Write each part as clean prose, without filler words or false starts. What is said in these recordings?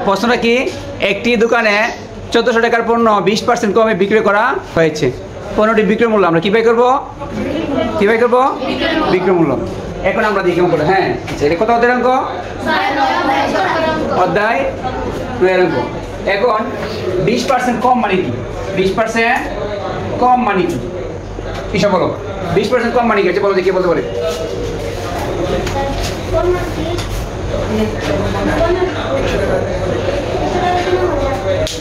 প্রশ্নটা কি, একটি দোকানে 1400 টাকার পণ্য 20% কমে বিক্রি করা হয়েছে। পণ্যটি বিক্রয় মূল্য আমরা কি বাই করবো? কি বাই করবো? বিক্রয় মূল্য। এখন আমরা দেখি অঙ্কটা। হ্যাঁ, এটা কত অধ্যায়ের অঙ্ক? অধ্যায় 9 অঙ্ক। এখন 20% কম মানে কি? 20% কম মানে কি? কিসা বলো? 20% কম মানে কি আছে বলো, দেখি বলতে পারে।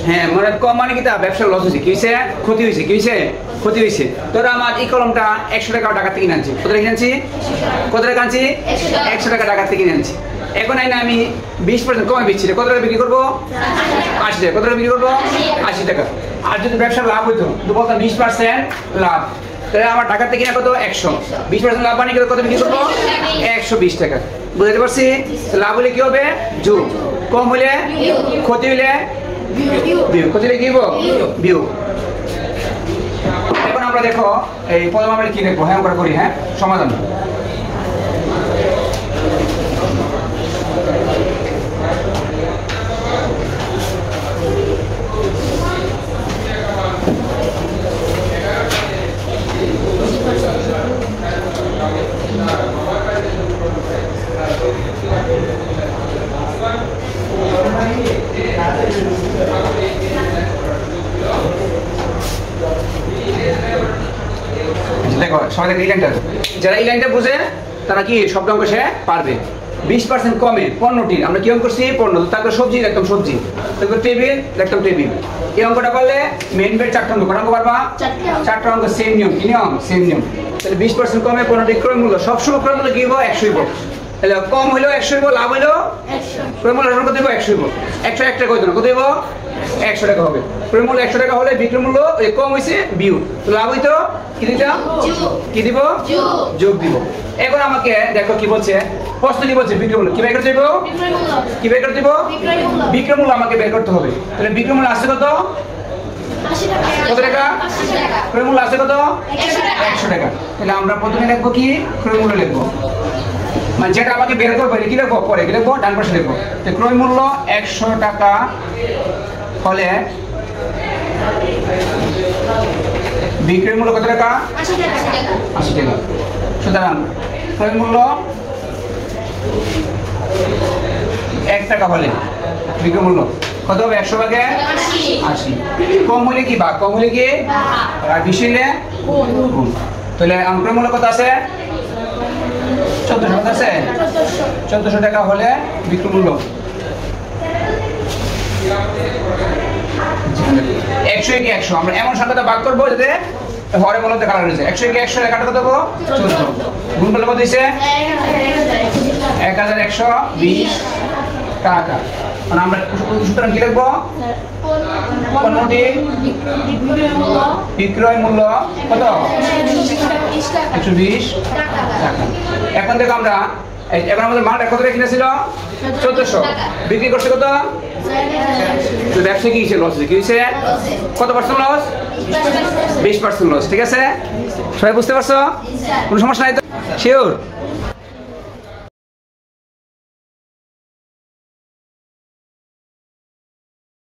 হ্যাঁ, মানে কম মানে কি? তা ব্যবসার লস হয়েছে, কি হয়েছে? ক্ষতি হয়েছে। কি হয়েছে? ক্ষতি হয়েছে। তোরা আমার এই কলমটা 100 টাকা টাকা থেকে কিনে আনছি। কত টাকা কিনেছি? কত টাকা আনছি? 100 টাকা টাকা থেকে কিনে আনছি। এখন আইনা আমি 20% কমে বেচছি, কত টাকা বিক্রি করবো? 80 টাকা। কত টাকা বিক্রি করবো? 80 টাকা। আর যদি ব্যবসার লাভ হইতো তো বলতাম 20% লাভ, তাহলে আমার টাকা থেকে কিনা কত? 100। 20% লাভ মানে কত বিক্রি করবো? 120 টাকা। বুঝতে পারছি? লাভ হলে কি হবে? যোগ। কম হলে? ক্ষতি হলে? বিয়োগ। ক্ষতি হলে কি হবো? বিয়োগ। এখন আমরা দেখো এই প্রথম আমরা কি দেখবো? হ্যাঁ, আমরা করি। হ্যাঁ, সমাধান। দেখো সবাই দেখো এই লাইনটা, যারা এই লাইনটা বুঝে তারা কি শব্দ অঙ্ক সে পারবে। 20% কমে পণ্যটির, আমরা কি অঙ্ক করছি? পণ্য। তারপরে সবজি লিখতাম সবজি, তারপর টেবিল লিখতাম টেবিল। এই অঙ্কটা করলে মেইন বেড 4টা অঙ্ক। কটা অঙ্ক পারবা? 4টা অঙ্ক। সেম নিয়ম। কি নিয়ম? সেম নিয়ম। তাহলে 20% কমে পণ্যটির ক্রয় মূল্য, সবসময় ক্রয় মূল্য কি হবো? 100 হইব। তাহলে কম হইলেও 100 হইব, লাভ হইলেও 100। ক্রয় মূল্য কত হইব? 100 হইব। 101 টাকা হইতো না, কত হইব? 100 টাকা হবে। ক্রয় মূল্য 100 টাকা হলে বিক্রয় মূল্য কম হয়েছে বিয়োগ, তো লাভ হইতো কি দিতাম? কি দিব? যোগ দিব। এখন আমাকে দেখো কি বলছে, প্রশ্ন কি বলছে? বিক্রয় মূল্য কি বের করতে দিব? কি বের করতে দিব? বিক্রয় মূল্য আমাকে বের করতে হবে। তাহলে বিক্রয় মূল্য আসছে কত? কত টাকা? ক্রয় মূল্য আসছে কত? 100 টাকা। তাহলে আমরা প্রথমে লিখবো কি? ক্রয় মূল্য লিখবো, মানে যেটা আমাকে বের করবো কি লিখবো? পরে কি লিখবো? ডান পাশে লিখবো। তো ক্রয় মূল্য 100 টাকা হলে বিক্রয় মূল্য কত টাকা? 80 টাকা। সুতরাং ক্রয় মূল্য 1 টাকা হলে বিক্রয় মূল্য কত হবে? 100 ভাগে 80। কম হলে কি ভাগ? কম হলে কি? আর বেশি হলে গুণ। তাহলে ক্রয় মূল্য কত আছে? 1400 আছে। 1400 টাকা হলে বিক্রয় মূল্য 100 কে 100 আমরা এমন সংখ্যাটা ভাগ করবো যাতে হরে মূল্যতে কাটা রয়েছে। 100 কে 100 কাটা কত দেবো? 14। গুণ করলে কত হয়েছে? 1120 টাকা। মানে আমরা সুতরাং কি লিখবো? পণ্যটির বিক্রয় মূল্য কত? 120 টাকা। এখন দেখো আমরা এখন আমাদের মাল কত টাকা কিনেছিল? 1400। বিক্রি করছে কত? ব্যবসা কি লস হয়েছে? কি হয়েছে? কত পার্সেন্ট লস? 20% লস। ঠিক আছে, সবাই বুঝতে পারছো? কোনো সমস্যা নাই তো? শিওর?